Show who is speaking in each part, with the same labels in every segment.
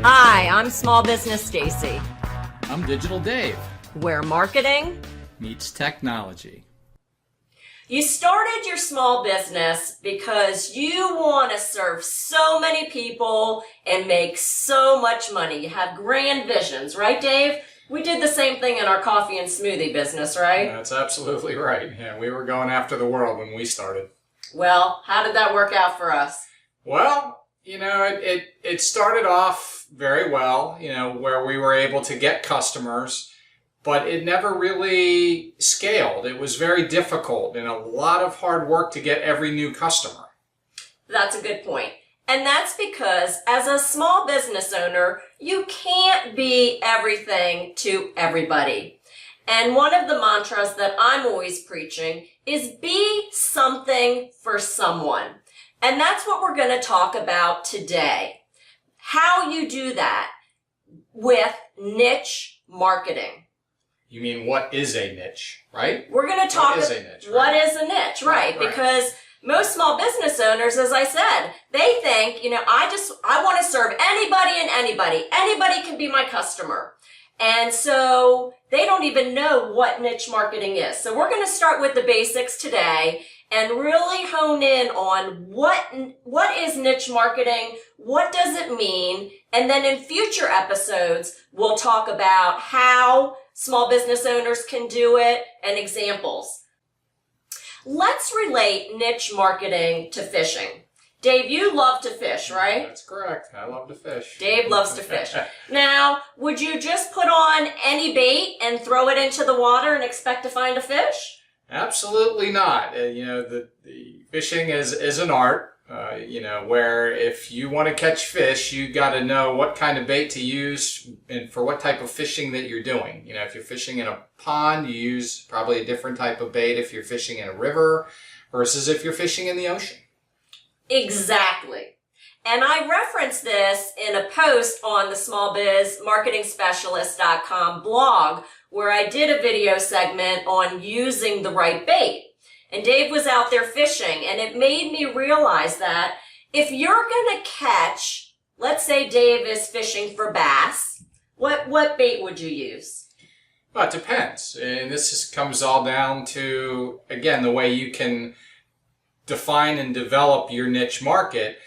Speaker 1: Hi, I'm Small Business Stacey,
Speaker 2: I'm Digital Dave.
Speaker 1: where marketing.
Speaker 2: Meets technology.
Speaker 1: You started your small business because you want to serve so many people and make so much money. You have grand visions, right, Dave? We did the same thing in our coffee and smoothie business, right?
Speaker 3: That's absolutely right. Yeah, we were going after the world when we started.
Speaker 1: Well, how did that work out for us?
Speaker 3: Well, it started off very well, where we were able to get customers, but it never really scaled. It was very difficult and a lot of hard work to get every new customer.
Speaker 1: That's a good point. And that's because as a small business owner, you can't be everything to everybody. And one of the mantras that I'm always preaching is be something for someone. And that's what we're going to talk about today. How you do that with niche marketing.
Speaker 3: You mean, what is a niche, right?
Speaker 1: We're going to talk
Speaker 3: What is a niche, right?
Speaker 1: What is a niche, right? Because most small business owners, as I said, they think, I want to serve anybody and anybody. Anybody can be my customer. And so they don't even know what niche marketing is. So we're going to start with the basics today and really hone in on what is niche marketing, what does it mean, and then in future episodes, we'll talk about how small business owners can do it and examples. Let's relate niche marketing to fishing. Dave, you love to fish, right?
Speaker 3: That's correct. I love to fish.
Speaker 1: Dave loves to fish. Now, would you just put on any bait and throw it into the water and expect to find a fish?
Speaker 3: Absolutely not. The fishing is an art. Where if you want to catch fish, you got to know what kind of bait to use and for what type of fishing that you're doing. If you're fishing in a pond, you use probably a different type of bait if you're fishing in a river versus if you're fishing in the ocean.
Speaker 1: Exactly. And I referenced this in a post on the smallbizmarketingspecialist.com blog where I did a video segment on using the right bait. And Dave was out there fishing, and it made me realize that if you're going to catch, let's say Dave is fishing for bass, what bait would you use?
Speaker 3: Well, it depends. And this comes all down to, again, the way you can define and develop your niche market.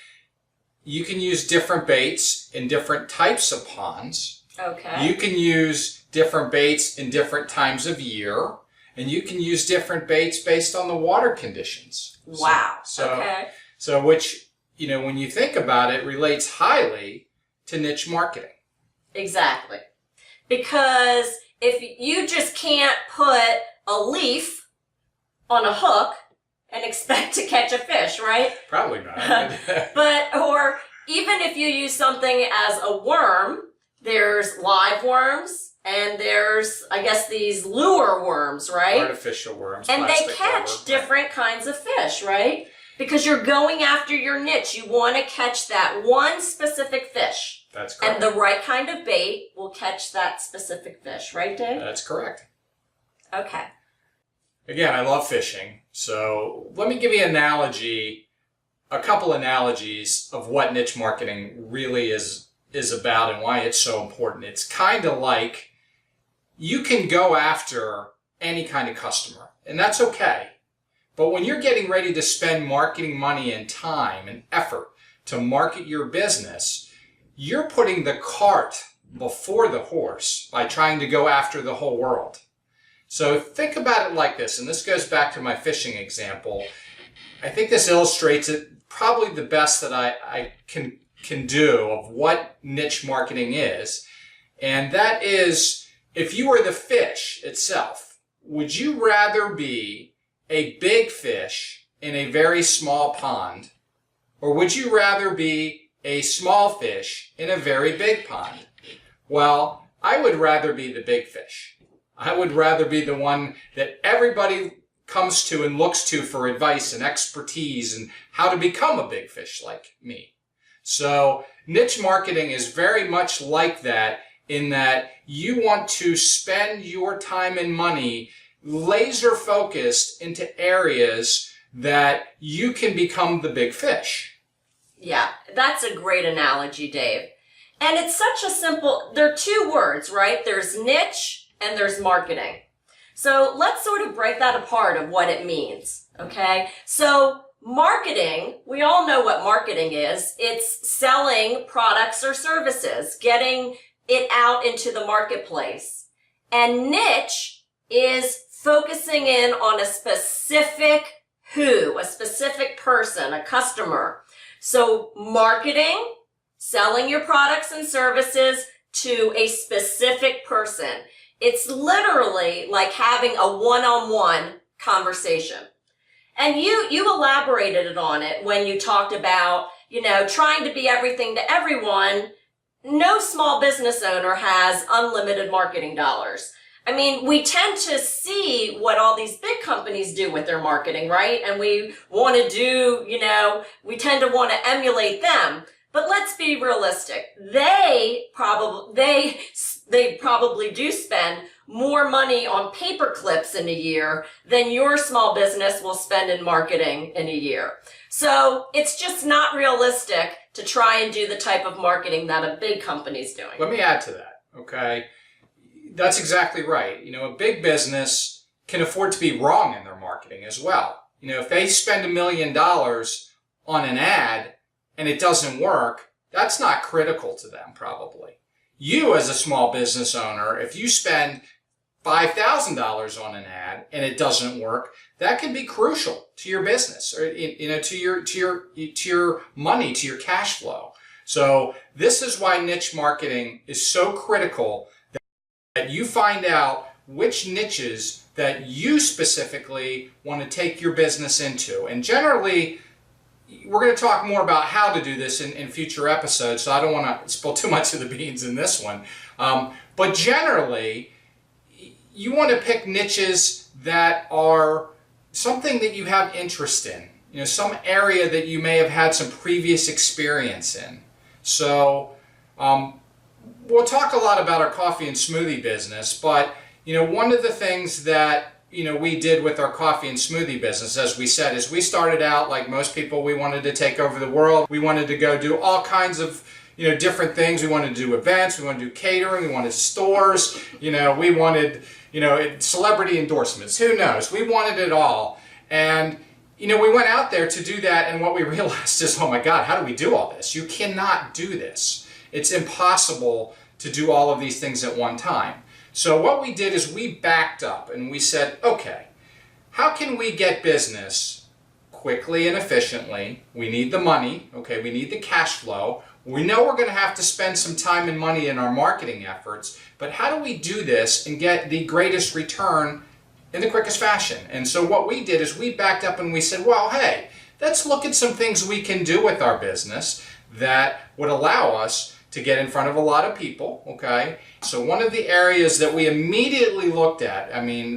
Speaker 3: You can use different baits in different types of ponds.
Speaker 1: Okay.
Speaker 3: You can use different baits in different times of year. And you can use different baits based on the water conditions.
Speaker 1: Wow.
Speaker 3: Okay. So which, when you think about it, relates highly to niche marketing.
Speaker 1: Exactly. Because if you just can't put a leaf on a hook and expect to catch a fish, right?
Speaker 3: Probably not.
Speaker 1: Or even if you use something as a worm, there's live worms. And there's, I guess, these lure worms, right?
Speaker 3: Artificial worms.
Speaker 1: And they catch different kinds of fish, right? Because you're going after your niche. You want to catch that one specific fish.
Speaker 3: That's correct.
Speaker 1: And the right kind of bait will catch that specific fish, right, Dave?
Speaker 3: That's correct.
Speaker 1: Okay.
Speaker 3: Again, I love fishing. So let me give you a couple analogies of what niche marketing really is about and why it's so important. It's kind of like you can go after any kind of customer, and that's okay. But when you're getting ready to spend marketing money and time and effort to market your business, you're putting the cart before the horse by trying to go after the whole world. So think about it like this, and this goes back to my fishing example. I think this illustrates it probably the best that I can do of what niche marketing is. And that is, if you were the fish itself, would you rather be a big fish in a very small pond, or would you rather be a small fish in a very big pond? Well, I would rather be the big fish. I would rather be the one that everybody comes to and looks to for advice and expertise and how to become a big fish like me. So niche marketing is very much like that, in that you want to spend your time and money laser focused into areas that you can become the big fish.
Speaker 1: Yeah, that's a great analogy, Dave. And it's such a simple, there are two words, right? There's niche and there's marketing. So let's sort of break that apart of what it means, okay? So marketing, we all know what marketing is. It's selling products or services, getting it out into the marketplace. And niche is focusing in on a specific a specific person, a customer. So marketing, selling your products and services to a specific person. It's literally like having a one-on-one conversation. And you elaborated on it when you talked about, trying to be everything to everyone. No small business owner has unlimited marketing dollars. I mean, we tend to see what all these big companies do with their marketing, right? And we want to do, we tend to want to emulate them. But let's be realistic. They probably do spend more money on paper clips in a year than your small business will spend in marketing in a year. So it's just not realistic to try and do the type of marketing that a big company's doing.
Speaker 3: Let me add to that, okay? That's exactly right. A big business can afford to be wrong in their marketing as well. If they spend $1 million on an ad and it doesn't work, that's not critical to them probably. You as a small business owner, if you spend $5,000 on an ad and it doesn't work, that can be crucial to your business or to your money, to your cash flow. So this is why niche marketing is so critical, that you find out which niches that you specifically want to take your business into. And generally, we're going to talk more about how to do this in future episodes, so I don't want to spill too much of the beans in this one. But generally, you want to pick niches that are something that you have interest in, some area that you may have had some previous experience in. So we'll talk a lot about our coffee and smoothie business, but one of the things that we did with our coffee and smoothie business, as we said, is we started out like most people. We wanted to take over the world. We wanted to go do all kinds of different things. We wanted to do events. We wanted to do catering. We wanted stores. We wanted celebrity endorsements. Who knows? We wanted it all. And we went out there to do that, and what we realized is, oh my God, how do we do all this? You cannot do this. It's impossible to do all of these things at one time. So what we did is we backed up and we said, okay, how can we get business quickly and efficiently? We need the money, okay, we need the cash flow. We know we're going to have to spend some time and money in our marketing efforts, but how do we do this and get the greatest return in the quickest fashion? And so what we did is we backed up and we said, well, hey, let's look at some things we can do with our business that would allow us to get in front of a lot of people, okay? So one of the areas that we immediately looked at,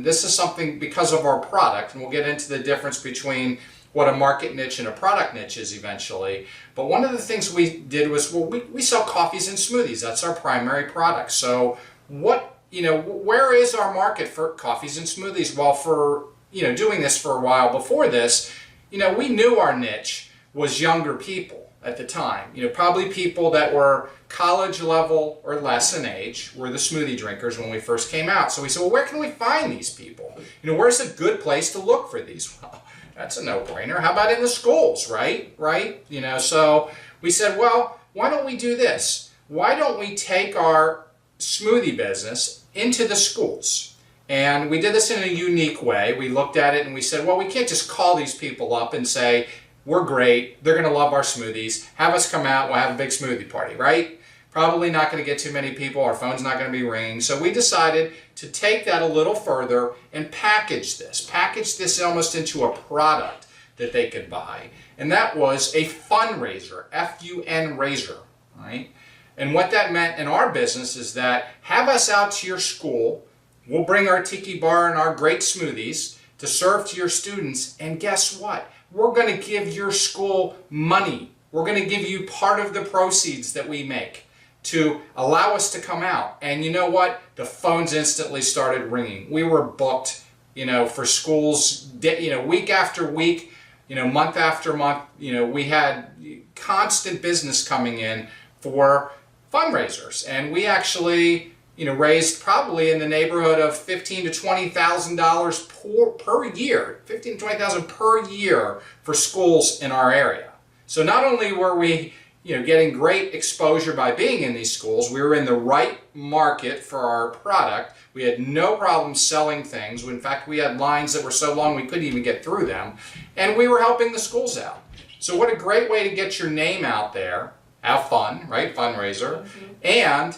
Speaker 3: this is something because of our product, and we'll get into the difference between what a market niche and a product niche is eventually, but one of the things we did was, we sell coffees and smoothies. That's our primary product. So where is our market for coffees and smoothies? Well, for, doing this for a while before this, we knew our niche was younger people at the time. Probably people that were college level or less in age were the smoothie drinkers when we first came out. So we said, well, where can we find these people? Where's a good place to look for these? Well, that's a no-brainer. How about in the schools, right? So we said, well, why don't we do this? Why don't we take our smoothie business into the schools? And we did this in a unique way. We looked at it and we said, well, we can't just call these people up and say, we're great, they're going to love our smoothies, have us come out, we'll have a big smoothie party, right? Probably not going to get too many people, our phone's not going to be ringing. So we decided to take that a little further and package this almost into a product that they could buy. And that was a fundraiser, F-U-N raiser, right? And what that meant in our business is that have us out to your school, we'll bring our tiki bar and our great smoothies to serve to your students, and guess what? We're going to give your school money. We're going to give you part of the proceeds that we make to allow us to come out. And you know what? The phones instantly started ringing. We were booked, for schools, week after week, month after month. We had constant business coming in for fundraisers. And we actually, raised probably in the neighborhood of $15,000 to $20,000 per year, $15,000 to $20,000 per year for schools in our area. So not only were we, getting great exposure by being in these schools, we were in the right market for our product. We had no problem selling things. In fact, we had lines that were so long we couldn't even get through them. And we were helping the schools out. So what a great way to get your name out there, have fun, right? Fundraiser, and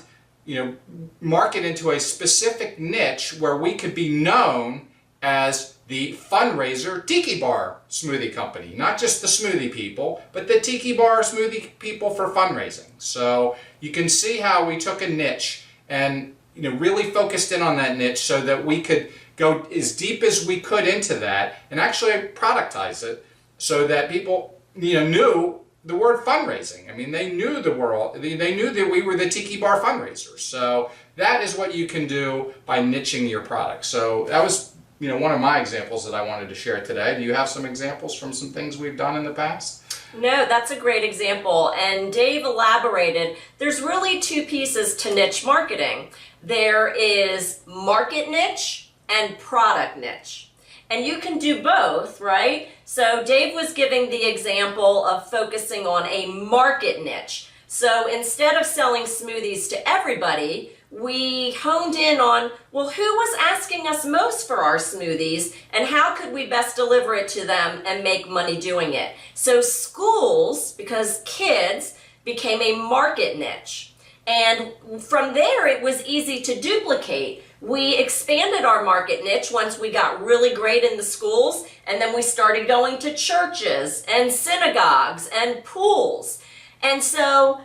Speaker 3: market into a specific niche where we could be known as the fundraiser tiki bar smoothie company. Not just the smoothie people, but the tiki bar smoothie people for fundraising. So you can see how we took a niche and really focused in on that niche so that we could go as deep as we could into that and actually productize it so that people knew the word fundraising. I mean, they knew the world, they knew that we were the tiki bar fundraisers. So that is what you can do by niching your product. So that was one of my examples that I wanted to share today. Do you have some examples from some things we've done in the past?
Speaker 1: No, that's a great example. And Dave elaborated, there's really two pieces to niche marketing. There is market niche and product niche. And you can do both, right? So Dave was giving the example of focusing on a market niche. So instead of selling smoothies to everybody, we honed in on, well, who was asking us most for our smoothies and how could we best deliver it to them and make money doing it? So schools, because kids, became a market niche. And from there, it was easy to duplicate. We expanded our market niche once we got really great in the schools, and then we started going to churches and synagogues and pools. And so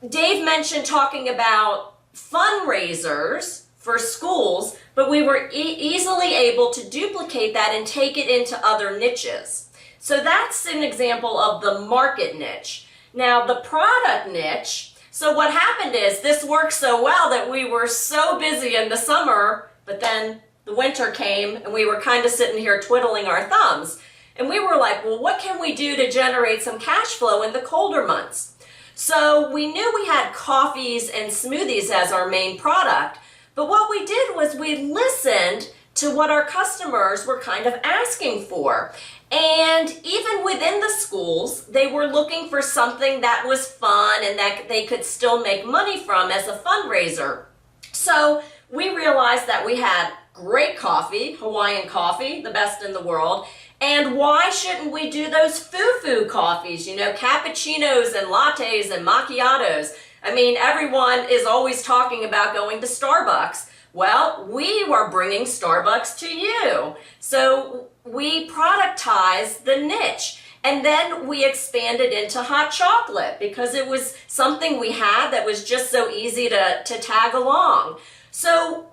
Speaker 1: Dave mentioned talking about fundraisers for schools, but we were easily able to duplicate that and take it into other niches. So that's an example of the market niche. Now the product niche, so what happened is this worked so well that we were so busy in the summer, but then the winter came and we were kind of sitting here twiddling our thumbs. And we were like, well, what can we do to generate some cash flow in the colder months? So we knew we had coffees and smoothies as our main product, but what we did was we listened to what our customers were kind of asking for. And even within the schools, they were looking for something that was fun and that they could still make money from as a fundraiser. So we realized that we had great coffee, Hawaiian coffee, the best in the world. And why shouldn't we do those foo-foo coffees, cappuccinos and lattes and macchiatos? I mean, everyone is always talking about going to Starbucks. Well, we were bringing Starbucks to you. So we productized the niche. And then we expanded into hot chocolate because it was something we had that was just so easy to tag along. So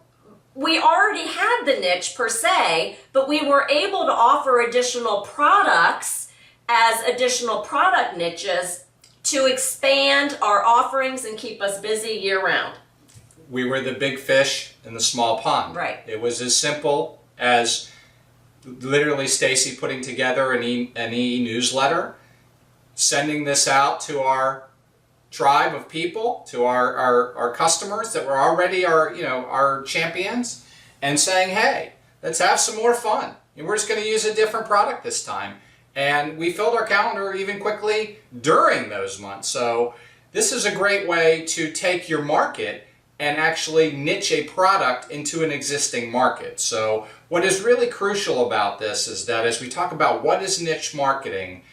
Speaker 1: we already had the niche per se, but we were able to offer additional products as additional product niches to expand our offerings and keep us busy year round.
Speaker 3: We were the big fish in the small pond.
Speaker 1: Right.
Speaker 3: It was as simple as literally Stacey putting together an e-newsletter, sending this out to our tribe of people, to our customers that were already our champions, and saying, hey, let's have some more fun. And we're just going to use a different product this time. And we filled our calendar even quickly during those months. So this is a great way to take your market and actually niche a product into an existing market. So what is really crucial about this is that as we talk about what is niche marketing,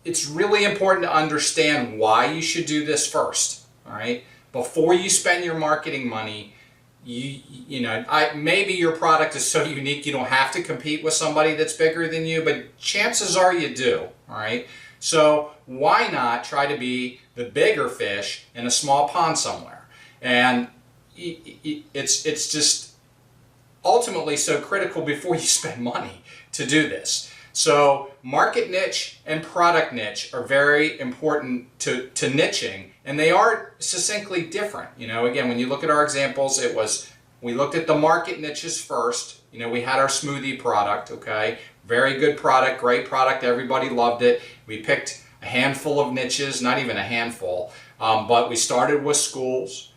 Speaker 3: it's really important to understand why you should do this first, all right? Before you spend your marketing money, maybe your product is so unique you don't have to compete with somebody that's bigger than you, but chances are you do, all right? So why not try to be the bigger fish in a small pond somewhere? And it's just ultimately so critical before you spend money to do this. So market niche and product niche are very important to niching, and they are succinctly different. Again, when you look at our examples, we looked at the market niches first. We had our smoothie product, okay? Very good product, great product, everybody loved it. We picked a handful of niches, not even a handful, but we started with schools.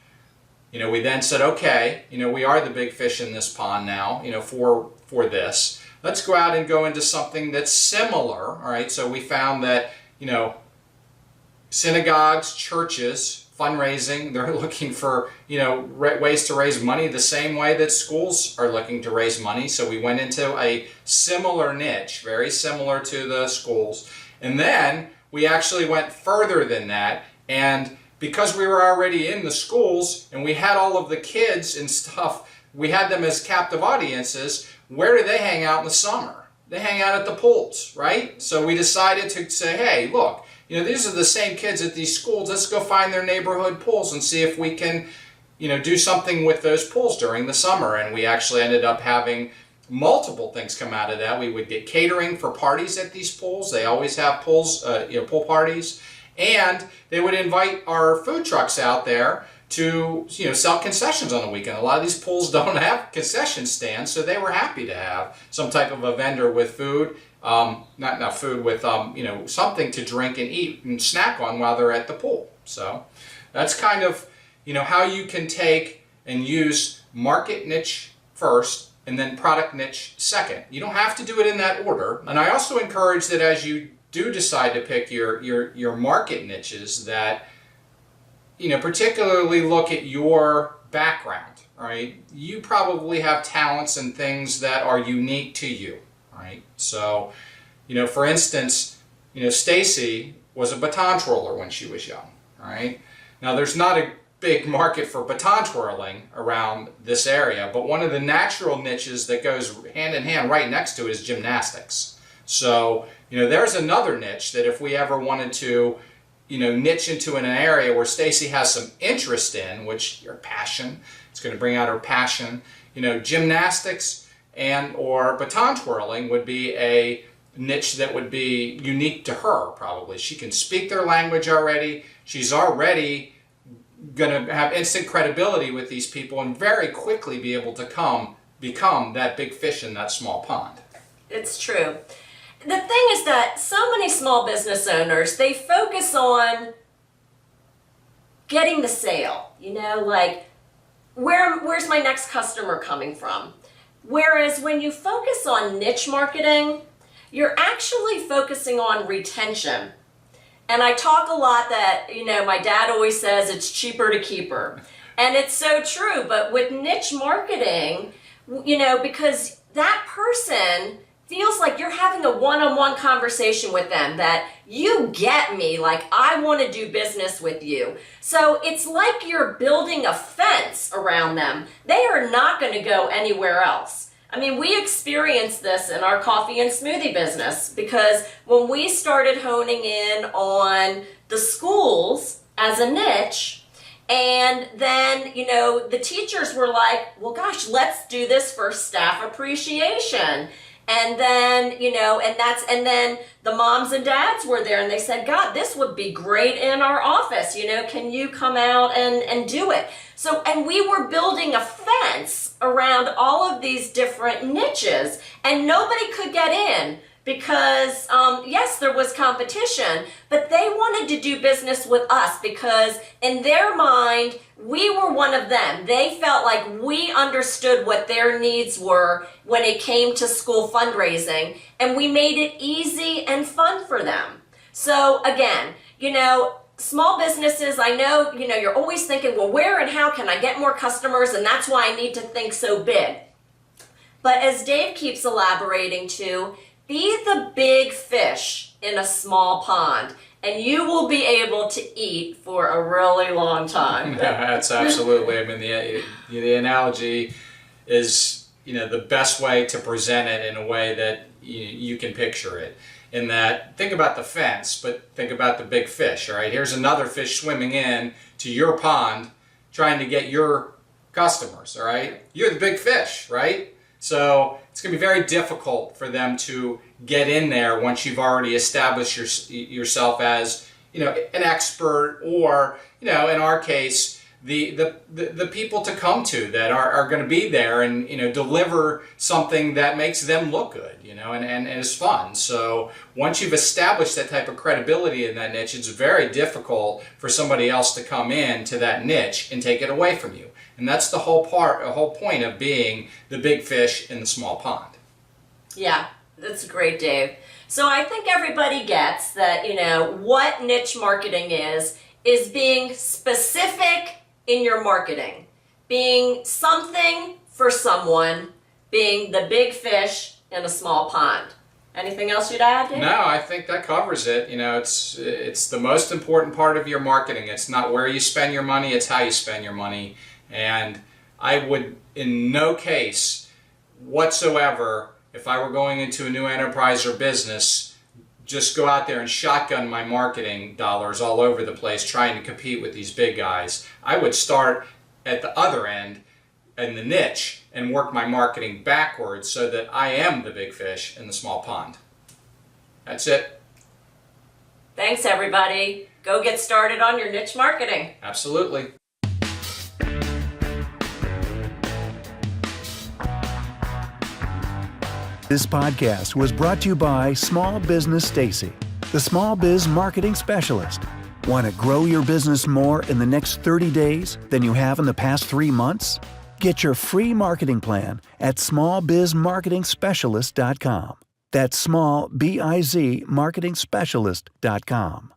Speaker 3: We then said, okay, we are the big fish in this pond now, for this. Let's go out and go into something that's similar, all right? So we found that, synagogues, churches, fundraising, they're looking for, ways to raise money the same way that schools are looking to raise money. So we went into a similar niche, very similar to the schools. And then we actually went further than that. And because we were already in the schools and we had all of the kids and stuff, we had them as captive audiences. Where do they hang out in the summer? They hang out at the pools, right? So we decided to say, hey, look, these are the same kids at these schools. Let's go find their neighborhood pools and see if we can, do something with those pools during the summer. And we actually ended up having multiple things come out of that. We would get catering for parties at these pools. They always have pools, pool parties. And they would invite our food trucks out there to, sell concessions on the weekend. A lot of these pools don't have concession stands, so they were happy to have some type of a vendor with food. Not food, with something to drink and eat and snack on while they're at the pool. So that's kind of how you can take and use market niche first and then product niche second. You don't have to do it in that order. And I also encourage that as you do decide to pick your market niches, that particularly look at your background. Right? You probably have talents and things that are unique to you. Right? So, for instance, Stacey was a baton twirler when she was young, right? Now, there's not a big market for baton twirling around this area, but one of the natural niches that goes hand in hand right next to it is gymnastics. So, there's another niche that if we ever wanted to, niche into an area where Stacey has some interest in, which your passion, it's going to bring out her passion, gymnastics and or baton twirling would be a niche that would be unique to her, probably. She can speak their language already. She's already going to have instant credibility with these people and very quickly be able to become that big fish in that small pond.
Speaker 1: It's true. The thing is that so many small business owners, they focus on getting the sale, like where's my next customer coming from? Whereas when you focus on niche marketing, you're actually focusing on retention. And I talk a lot that, my dad always says it's cheaper to keep her. And it's so true. But with niche marketing, because that person feels like you're having a one-on-one conversation with them, that you get me, like I want to do business with you. So it's like you're building a fence around them. They are not going to go anywhere else. I mean, we experienced this in our coffee and smoothie business because when we started honing in on the schools as a niche, and then, the teachers were like, well, gosh, let's do this for staff appreciation. And then, and then the moms and dads were there and they said, God, this would be great in our office. Can you come out and do it? So, and we were building a fence around all of these different niches and nobody could get in because, yes, there was competition, but they wanted to do business with us because in their mind, we were one of them. They felt like we understood what their needs were when it came to school fundraising, and we made it easy and fun for them. So again, small businesses, I know, you're always thinking, well, where and how can I get more customers? And that's why I need to think so big. But as Dave keeps elaborating to, be the big fish in a small pond, and you will be able to eat for a really long time.
Speaker 3: That's absolutely. I mean, the analogy is, the best way to present it in a way that you can picture it. In that, think about the fence, but think about the big fish. All right, here's another fish swimming in to your pond, trying to get your customers. All right, you're the big fish, right? So it's going to be very difficult for them to get in there once you've already established yourself as, an expert or, in our case, the people to come to that are going to be there and, deliver something that makes them look good, and is fun. So once you've established that type of credibility in that niche, it's very difficult for somebody else to come in to that niche and take it away from you. And that's the whole point of being the big fish in the small pond.
Speaker 1: Yeah, that's great, Dave. So I think everybody gets that, what niche marketing is being specific in your marketing, being something for someone, being the big fish in a small pond. Anything else you'd add, Dave?
Speaker 3: No, I think that covers it. It's the most important part of your marketing. It's not where you spend your money, it's how you spend your money. And I would, in no case whatsoever, if I were going into a new enterprise or business, just go out there and shotgun my marketing dollars all over the place trying to compete with these big guys. I would start at the other end in the niche and work my marketing backwards so that I am the big fish in the small pond. That's it.
Speaker 1: Thanks, everybody. Go get started on your niche marketing.
Speaker 3: Absolutely.
Speaker 4: This podcast was brought to you by Small Business Stacey, the small biz marketing specialist. Want to grow your business more in the next 30 days than you have in the past 3 months? Get your free marketing plan at smallbizmarketingspecialist.com. That's small, B-I-Z, marketingspecialist.com.